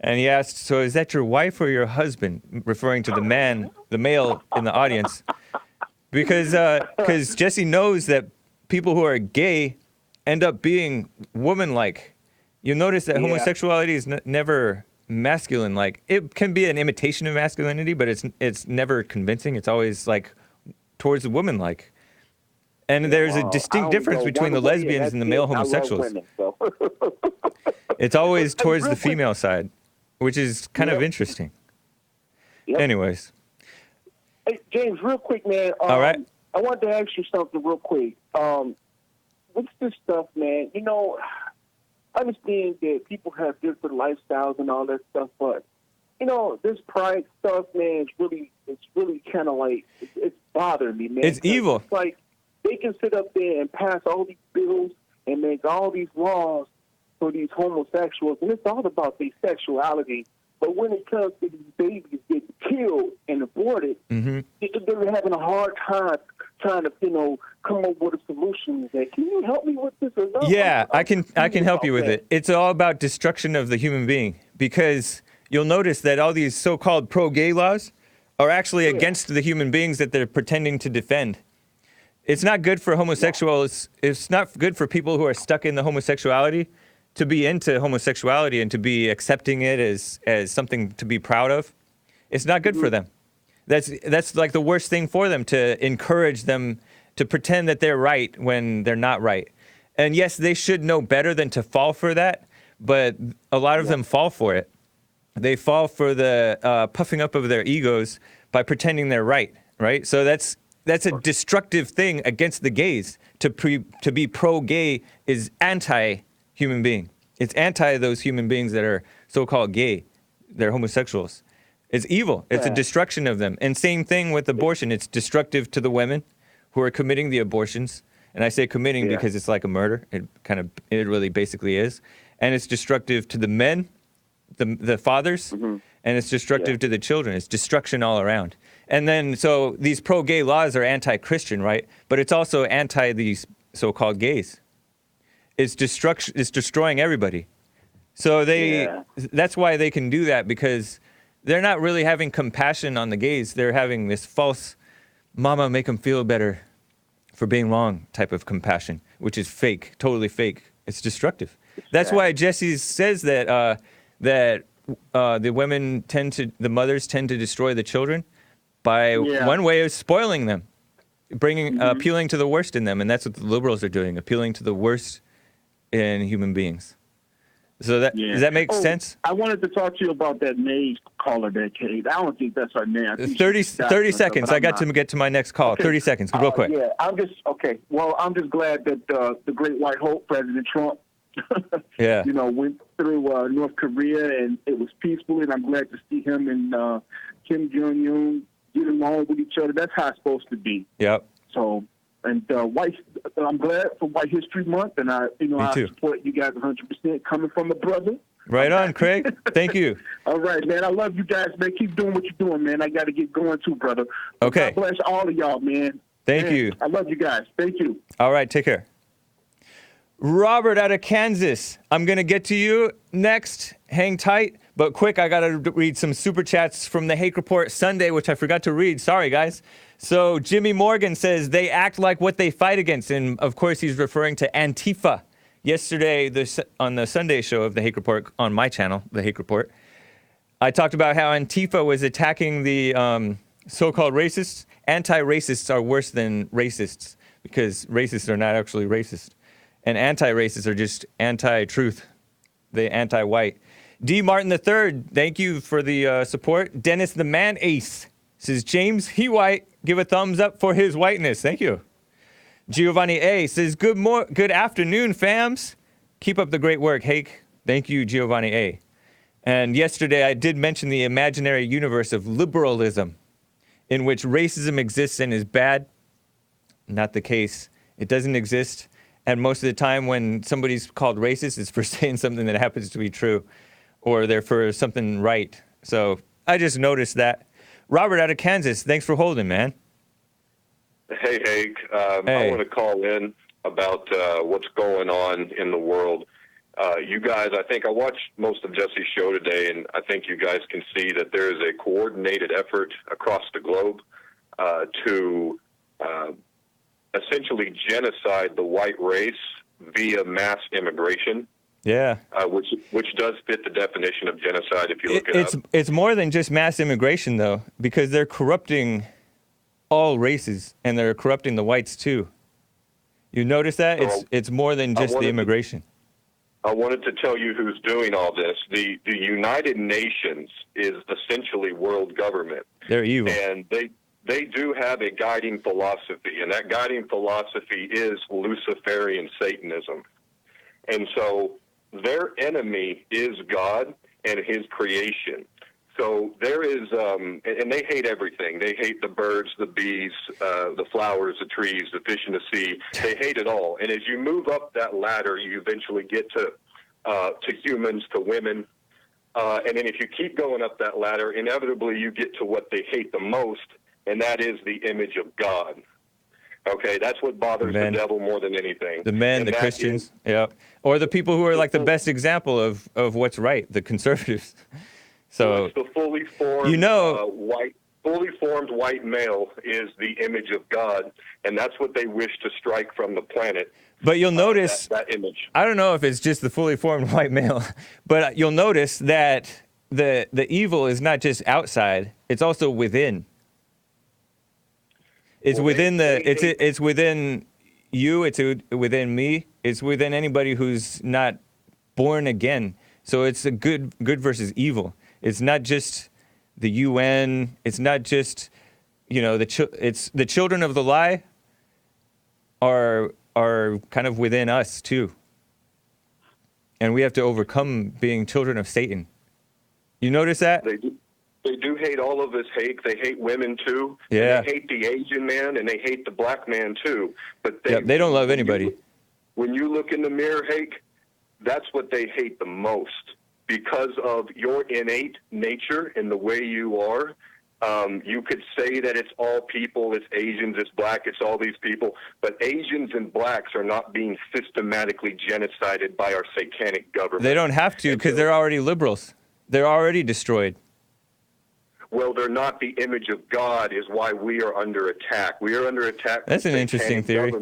And he asked, "So is that your wife or your husband?" Referring to the male in the audience, because Jesse knows that people who are gay end up being woman-like. You'll notice that homosexuality is never masculine-like. It can be an imitation of masculinity, but it's never convincing. It's always like towards the woman-like. And there's a distinct difference between the lesbians and the male homosexuals. Women, so. It's always towards the female side, which is kind of interesting. Yep. Anyways. Hey, James, real quick, man. All right. I wanted to ask you something real quick. What's this stuff, man? I understand that people have different lifestyles and all that stuff, but this pride stuff, man, it's really kind of like it's bothering me, man. It's evil. It's like they can sit up there and pass all these bills and make all these laws for these homosexuals, and it's all about their sexuality. But when it comes to these babies getting killed and aborted, they're having a hard time trying to, come up with a solution. Can you help me with this? Yeah, I can help you with it. It's all about destruction of the human being, because you'll notice that all these so-called pro-gay laws are actually against the human beings that they're pretending to defend. It's not good for homosexuals. It's not good for people who are stuck in the homosexuality to be into homosexuality and to be accepting it as something to be proud of. It's not good for them. That's like the worst thing for them, to encourage them to pretend that they're right when they're not right. And yes, they should know better than to fall for that, but a lot of them fall for it. They fall for the puffing up of their egos by pretending they're right? So that's a destructive thing against the gays. To be pro-gay is anti-human being. It's anti those human beings that are so-called gay. They're homosexuals. It's evil. It's a destruction of them. And same thing with abortion. It's destructive to the women who are committing the abortions. And I say committing because it's like a murder. It really basically is. And it's destructive to the men, the fathers, and it's destructive to the children. It's destruction all around. And then, so these pro-gay laws are anti-Christian, right? But it's also anti these so-called gays. It's destruction. It's destroying everybody. So that's why they can do that, because they're not really having compassion on the gays. They're having this false, mama, make them feel better for being wrong type of compassion, which is fake, totally fake. It's destructive. That's why Jesse says that the mothers tend to destroy the children by one way of spoiling them, appealing to the worst in them, and that's what the liberals are doing, appealing to the worst in human beings. So does that make sense? I wanted to talk to you about that maid caller that came. I don't think that's her name. 30 seconds. I got to get to my next call. Okay. 30 seconds, real quick. Yeah, I'm just glad that the Great White Hope, President Trump, went through North Korea and it was peaceful, and I'm glad to see him and Kim Jong-un get along with each other. That's how it's supposed to be. Yep. So, and I'm glad for White History Month, and I support you guys 100% coming from a brother. Right on, Craig. Thank you. All right, man. I love you guys, man. Keep doing what you're doing, man. I got to get going too, brother. Okay. God bless all of y'all, man. Thank you. I love you guys. Thank you. All right, take care. Robert out of Kansas. I'm going to get to you next. Hang tight. But quick, I got to read some super chats from the Hake Report Sunday, which I forgot to read. Sorry, guys. So Jimmy Morgan says they act like what they fight against. And, of course, he's referring to Antifa. Yesterday, on the Sunday show of the Hake Report, on my channel, the Hake Report, I talked about how Antifa was attacking the so-called racists. Anti-racists are worse than racists, because racists are not actually racist. And anti-racists are just anti-truth. They anti-white. D. Martin III, thank you for the support. Dennis the Man Ace says, James, he white, Give a thumbs up for his whiteness. Thank you. Giovanni A. says, good afternoon, fams. Keep up the great work, Hake. Thank you, Giovanni A. And yesterday I did mention the imaginary universe of liberalism, in which racism exists and is bad. Not the case. It doesn't exist. And most of the time when somebody's called racist, it's for saying something that happens to be true, or they're for something right. So I just noticed that. Robert out of Kansas, thanks for holding, man. Hey, Hake. Hey. I want to call in about what's going on in the world. You guys, I think I watched most of Jesse's show today, and I think you guys can see that there is a coordinated effort across the globe to essentially genocide the white race via mass immigration. Yeah. Which does fit the definition of genocide if you look it up. It's more than just mass immigration, though, because they're corrupting all races, and they're corrupting the whites, too. You notice that? It's more than just the immigration. I wanted to tell you who's doing all this. The United Nations is essentially world government. They're evil. And they do have a guiding philosophy, and that guiding philosophy is Luciferian Satanism. And so their enemy is God and his creation. So there is, and they hate everything. They hate the birds, the bees, the flowers, the trees, the fish in the sea. They hate it all. And as you move up that ladder, you eventually get to humans, to women. And then if you keep going up that ladder, inevitably you get to what they hate the most, and that is the image of God. Okay, that's what bothers the devil more than anything. The men, the Christians, yeah. Or the people who are like the best example of what's right, the conservatives. So it's the fully formed, fully formed white male is the image of God, and that's what they wish to strike from the planet. But you'll notice that image. I don't know if it's just the fully formed white male, but you'll notice that the evil is not just outside; it's also within. It's it's within you. It's within me. It's within anybody who's not born again. So it's a good versus evil. It's not just the UN. It's not just, it's the children of the lie are kind of within us too. And we have to overcome being children of Satan. You notice that? They do hate all of us, Hake. They hate women too. Yeah. And they hate the Asian man, and they hate the black man too. But they don't love anybody. When you look in the mirror, Hake, that's what they hate the most. Because of your innate nature and the way you are, you could say that it's all people, it's Asians, it's black, it's all these people, but Asians and blacks are not being systematically genocided by our satanic government. They don't have to because they're already liberals. They're already destroyed. Well, they're not the image of God is why we are under attack. We are under attack. That's an interesting theory.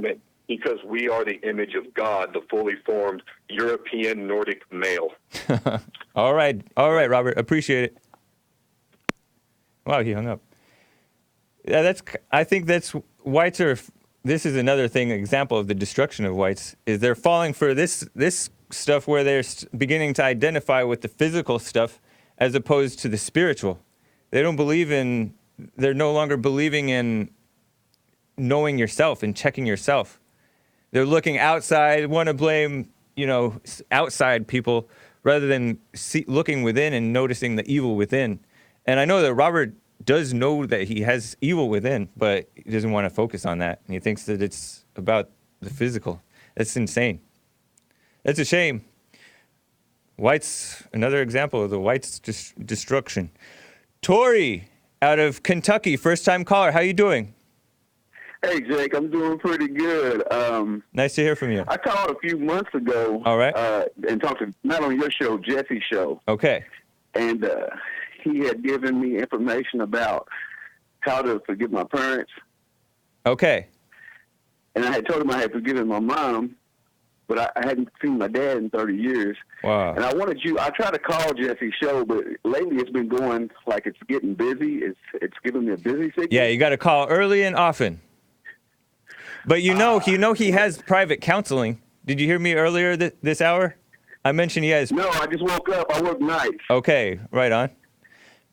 Because we are the image of God, the fully formed European Nordic male. All right, Robert. Appreciate it. Wow, he hung up. Yeah, I think that's whites are. This is another example of the destruction of whites. Is they're falling for this stuff where they're beginning to identify with the physical stuff as opposed to the spiritual. They don't believe in. They're no longer believing in knowing yourself and checking yourself. They're looking outside, want to blame, outside people rather than looking within and noticing the evil within. And I know that Robert does know that he has evil within, but he doesn't want to focus on that. And he thinks that it's about the physical. That's insane. That's a shame. Whites, another example of the whites' destruction. Tori, out of Kentucky, first-time caller. How you doing? Hey, Jake, I'm doing pretty good. Nice to hear from you. I called a few months ago. All right. And talked to, not on your show, Jesse's show. Okay. And he had given me information about how to forgive my parents. Okay. And I had told him I had forgiven my mom, but I hadn't seen my dad in 30 years. Wow. And I tried to call Jesse's show, but lately it's been going like it's getting busy. It's giving me a busy signal. Yeah, you got to call early and often. But he has private counseling. Did you hear me earlier this hour? I mentioned he has. No, I just woke up. I work nights. Okay, right on.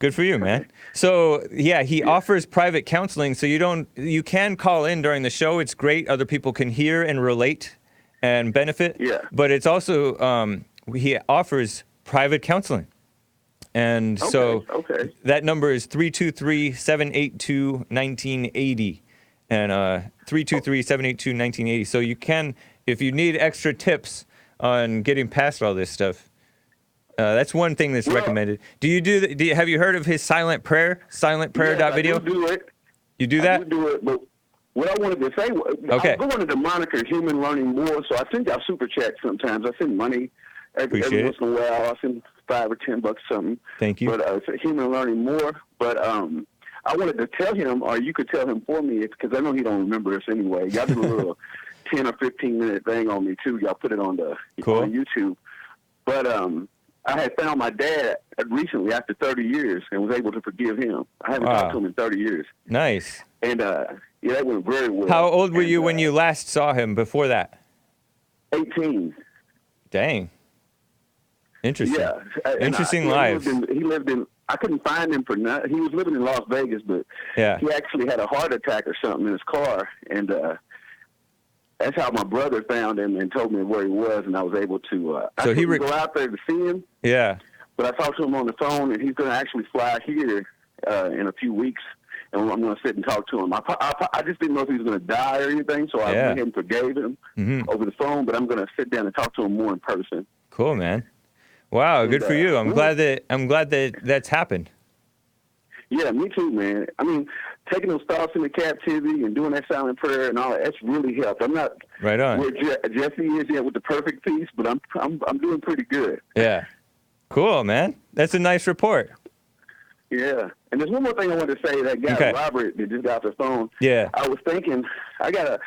Good for you, man. So yeah, he offers private counseling. So you can call in during the show. It's great. Other people can hear and relate and benefit. Yeah. But it's also he offers private counseling. And so that number is 323-782-1980. And 323-782-1980. So you can, if you need extra tips on getting past all this stuff, that's one thing that's recommended. Do you have you heard of his silent prayer? Silentprayer.video? I do it. You do that? I do it, but what I wanted to say, I go under the moniker Human Learning More, so I send out super chats sometimes. I send money every once in a while. I send $5 or $10 something. Thank you. But it's Human Learning More. But I wanted to tell him, or you could tell him for me, because I know he don't remember us anyway. Y'all did a little 10 or 15-minute thing on me, too. Y'all put it on on YouTube. But I had found my dad recently after 30 years and was able to forgive him. I haven't talked to him in 30 years. Nice. And, yeah, that went very well. How old were you when you last saw him before that? 18. Dang. Interesting. Yeah. Interesting lives. He lived in, I couldn't find him for nothing. He was living in Las Vegas, but he actually had a heart attack or something in his car. And that's how my brother found him and told me where he was, and I was able to I couldn't go out there to see him. Yeah. But I talked to him on the phone, and he's going to actually fly here in a few weeks, and I'm going to sit and talk to him. I just didn't know if he was going to die or anything, so I went ahead and forgave him over the phone, but I'm going to sit down and talk to him more in person. Cool, man. Wow, good for you. I'm glad that that's happened. Yeah, me too, man. I mean, taking those thoughts into captivity and doing that silent prayer and all that's really helped. I'm not right on where Jesse is yet with the perfect peace, but I'm doing pretty good. Yeah, cool, man. That's a nice report. Yeah, and there's one more thing I wanted to say. That guy Robert that just got off the phone. Yeah, I was thinking I got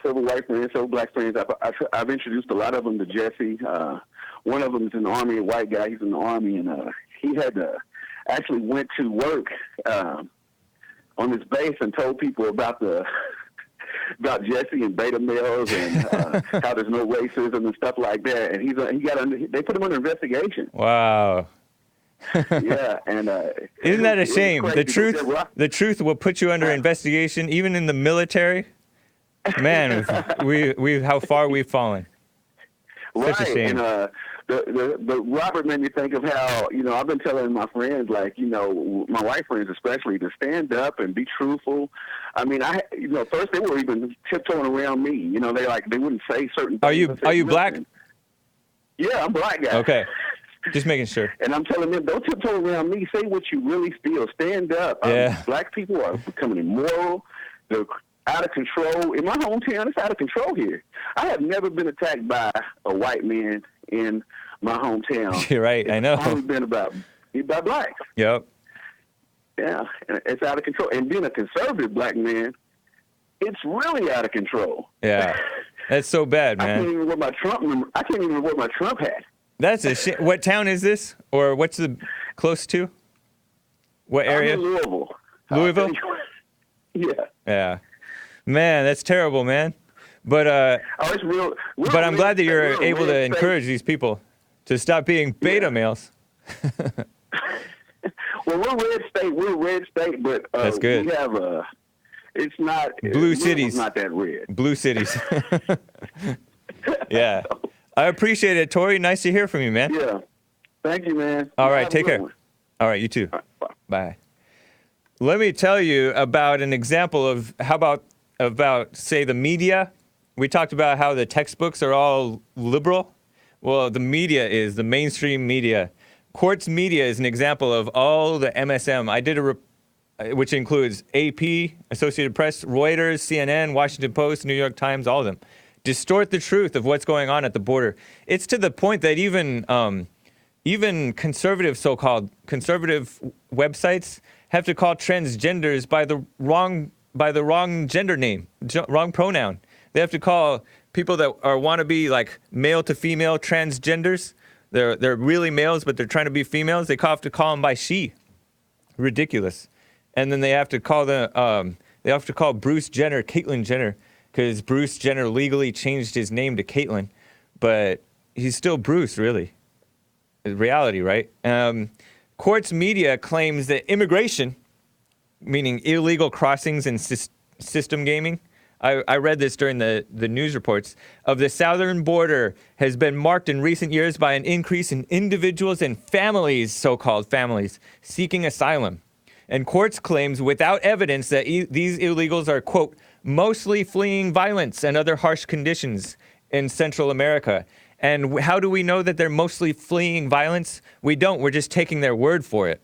several white friends, several black friends. I've introduced a lot of them to Jesse. One of them is in the Army, a white guy. He's in the Army, and he had to actually went to work on his base and told people about Jesse and beta males and how there's no racism and stuff like that. And they put him under investigation. Wow. Yeah, and isn't that a shame? The truth will put you under investigation, even in the military. Man, we how far we've fallen. Such a shame. And the Robert made me think of how, I've been telling my friends, like, my white friends especially, to stand up and be truthful. I mean, first they were even tiptoeing around me. They wouldn't say certain things. Are you black? Yeah, I'm black guy. Okay. Just making sure. And I'm telling them, don't tiptoe around me. Say what you really feel. Stand up. Yeah. Black people are becoming immoral. They're out of control. In my hometown, it's out of control here. I have never been attacked by a white man in my hometown. You're right. I know. It's only been by blacks. Yep. Yeah, it's out of control. And being a conservative black man, it's really out of control. Yeah, that's so bad, man. I can't even wear my Trump hat. That's a shit. What town is this, or what's the close to? What area? I'm in Louisville. Louisville. Yeah. Yeah. Man, that's terrible, man. But it's real. But I'm glad that you're able to encourage these people to stop being beta males. Well, we're a red state, but that's good. We have it's not blue cities. Not that red. Blue cities. Yeah. I appreciate it, Tori. Nice to hear from you, man. Yeah. Thank you, man. All right, take care. All right, you too. All right, bye. Let me tell you about an example of how about say the media. We talked about how the textbooks are all liberal. Well, the media is the mainstream media. Quartz Media is an example of all the MSM. I did which includes AP, Associated Press, Reuters, CNN, Washington Post, New York Times, all of them. Distort the truth of what's going on at the border. It's to the point that even conservative, so-called conservative websites have to call transgenders by the wrong gender name, wrong pronoun. They have to call people that want to be like male to female transgenders. They're really males, but they're trying to be females. They have to call them by she. Ridiculous. And then they have to call Bruce Jenner Caitlyn Jenner, because Bruce Jenner legally changed his name to Caitlyn, but he's still Bruce, really. Reality, right? Quartz Media claims that immigration, meaning illegal crossings and system gaming, I read this during the news reports, of the southern border has been marked in recent years by an increase in individuals and families, so-called families, seeking asylum. And Quartz claims without evidence that these illegals are, quote, mostly fleeing violence and other harsh conditions in Central America. And how do we know that they're mostly fleeing violence? We don't. We're just taking their word for it.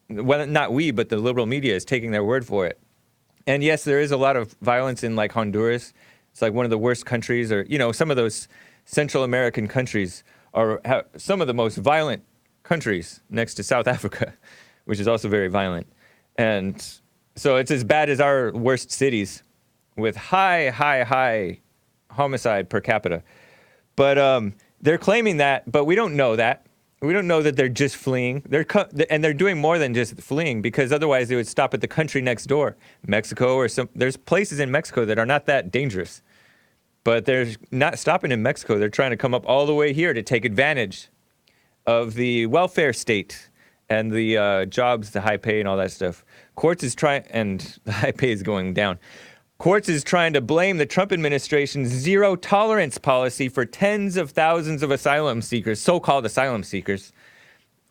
Well, not we, but the liberal media is taking their word for it. And yes, there is a lot of violence in like Honduras. It's like one of the worst countries, or, you know, some of those Central American countries are some of the most violent countries next to South Africa, which is also very violent. And so it's as bad as our worst cities with high homicide per capita. But they're claiming that, but we don't know that. We don't know that they're just fleeing. And they're doing more than just fleeing, because otherwise they would stop at the country next door, Mexico, or there's places in Mexico that are not that dangerous. But they're not stopping in Mexico. They're trying to come up all the way here to take advantage of the welfare state and the jobs, the high pay and all that stuff. Quartz is trying, and the high pay is going down. Quartz is trying to blame the Trump administration's zero tolerance policy for tens of thousands of asylum seekers, so-called asylum seekers,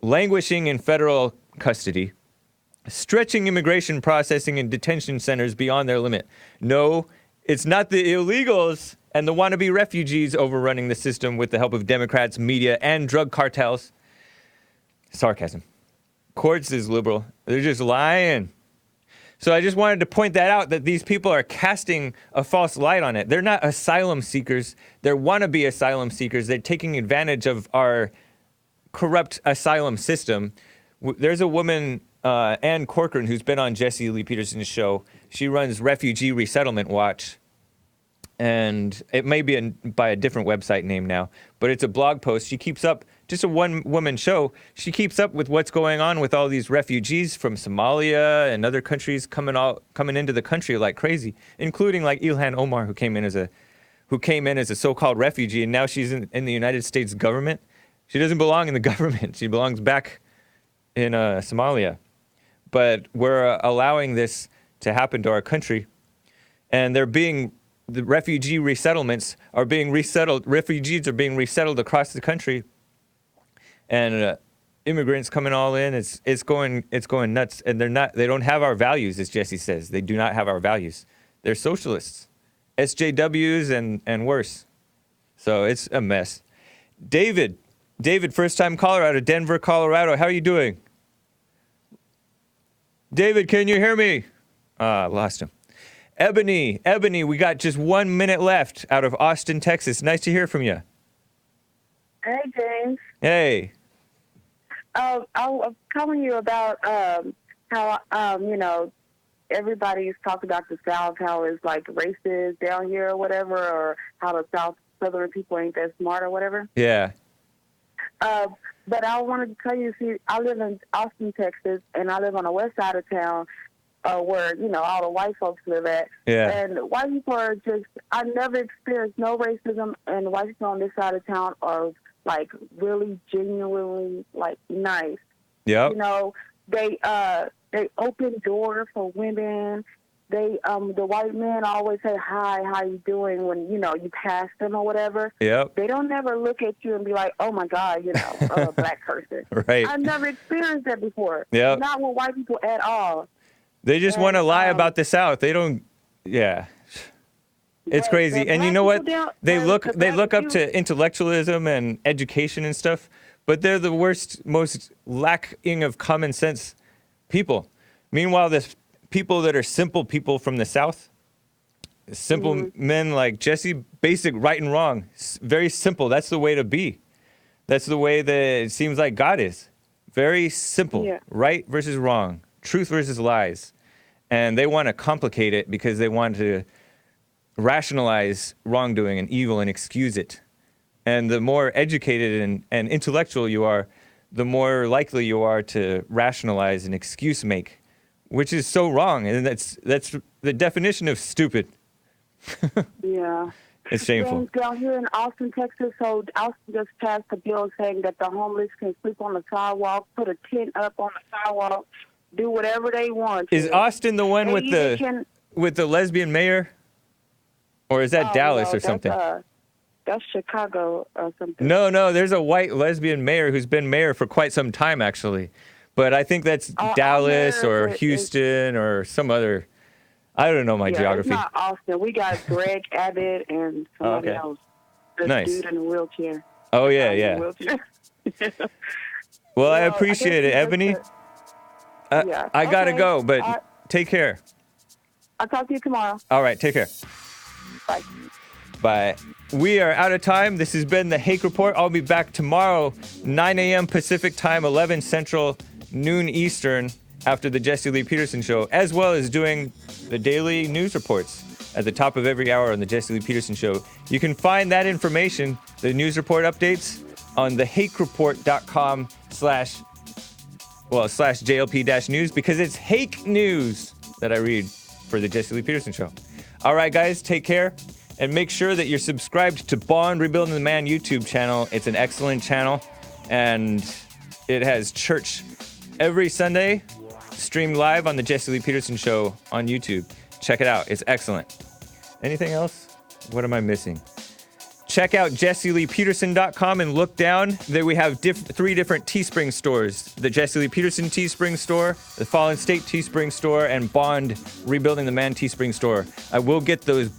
languishing in federal custody, stretching immigration processing and detention centers beyond their limit. No, it's not the illegals and the wannabe refugees overrunning the system with the help of Democrats, media, and drug cartels. Sarcasm. Quartz is liberal. They're just lying. So I just wanted to point that out, that these people are casting a false light on it. They're not asylum seekers. They're wannabe asylum seekers. They're taking advantage of our corrupt asylum system. There's a woman, Ann Corcoran, who's been on Lee Peterson's show. She runs Refugee Resettlement Watch. And it may be by a different website name now, but it's a blog post. She keeps up, just a one-woman show. She keeps up with what's going on with all these refugees from Somalia and other countries coming into the country like crazy, including like Ilhan Omar, who came in as a so-called refugee, and now she's in the United States government. She doesn't belong in the government. She belongs back in Somalia. But we're allowing this to happen to our country, and the refugee resettlements are being resettled. Refugees are being resettled across the country, and immigrants coming all in. It's going nuts, and they don't have our values, as Jesse says. They do not have our values. They're socialists, SJWs, and worse. So it's a mess. David, first-time caller out of Denver, Colorado. How are you doing? David, can you hear me? Lost him. Ebony, we got just 1 minute left out of Austin, Texas. Nice to hear from you. Hey, James. Hey. I was calling you about how, everybody's talking about the South, how it's like racist down here or whatever, or how the Southern people ain't that smart or whatever. Yeah. But I wanted to tell you, see, I live in Austin, Texas, and I live on the west side of town, where, all the white folks live at. Yeah. And white people are just, I never experienced no racism, and the white people on this side of town are, like, really genuinely, like, nice. Yep. They open doors for women. The white men always say, hi, how you doing, when, you pass them or whatever. Yep. They don't never look at you and be like, oh, my God, a black person. Right. I've never experienced that before. Yep. Not with white people at all. They just want to lie about the South. They don't, yeah. It's crazy. And you know what? They look up to intellectualism and education and stuff, but they're the worst, most lacking of common sense people. Meanwhile, the people that are simple people from the South, simple men like Jesse, basic right and wrong, very simple. That's the way to be. That's the way that it seems like God is. Very simple. Right versus wrong. Truth versus lies. And they want to complicate it because they want to rationalize wrongdoing and evil and excuse it. And the more educated and intellectual you are, the more likely you are to rationalize and excuse make, which is so wrong. And that's the definition of stupid. Yeah. It's shameful. things down here in Austin, Texas. So Austin just passed a bill saying that the homeless can sleep on the sidewalk, put a tent up on the sidewalk, do whatever they want. Is Austin the one with the lesbian mayor? Or is that Dallas or something? That's Chicago or something. No, there's a white lesbian mayor who's been mayor for quite some time, actually. But I think that's Dallas or Houston or some other. I don't know my geography. It's not Austin. We got Greg Abbott and somebody else. This dude in a wheelchair. Oh, yeah. Well, I appreciate it, Ebony. I got to go, but take care. I'll talk to you tomorrow. All right, take care. Bye. Bye. We are out of time. This has been the Hake Report. I'll be back tomorrow, 9 a.m. Pacific time, 11 Central, noon Eastern, after the Jesse Lee Peterson show, as well as doing the daily news reports at the top of every hour on the Jesse Lee Peterson show. You can find that information, the news report updates, on the hakereport.com /JLP-news, because it's Hake News that I read for the Jesse Lee Peterson show. All right, guys, take care. And make sure that you're subscribed to Bond Rebuilding the Man YouTube channel. It's an excellent channel, and it has church every Sunday, streamed live on the Jesse Lee Peterson show on YouTube. Check it out. It's excellent. Anything else? What am I missing? Check out JesseLeePeterson.com and look down. There we have 3 different Teespring stores. The Jesse Lee Peterson Teespring store, the Fallen State Teespring store, and Bond Rebuilding the Man Teespring store. I will get those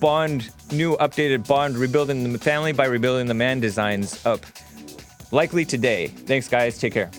new updated Bond Rebuilding the Family by Rebuilding the Man designs up likely today. Thanks, guys. Take care.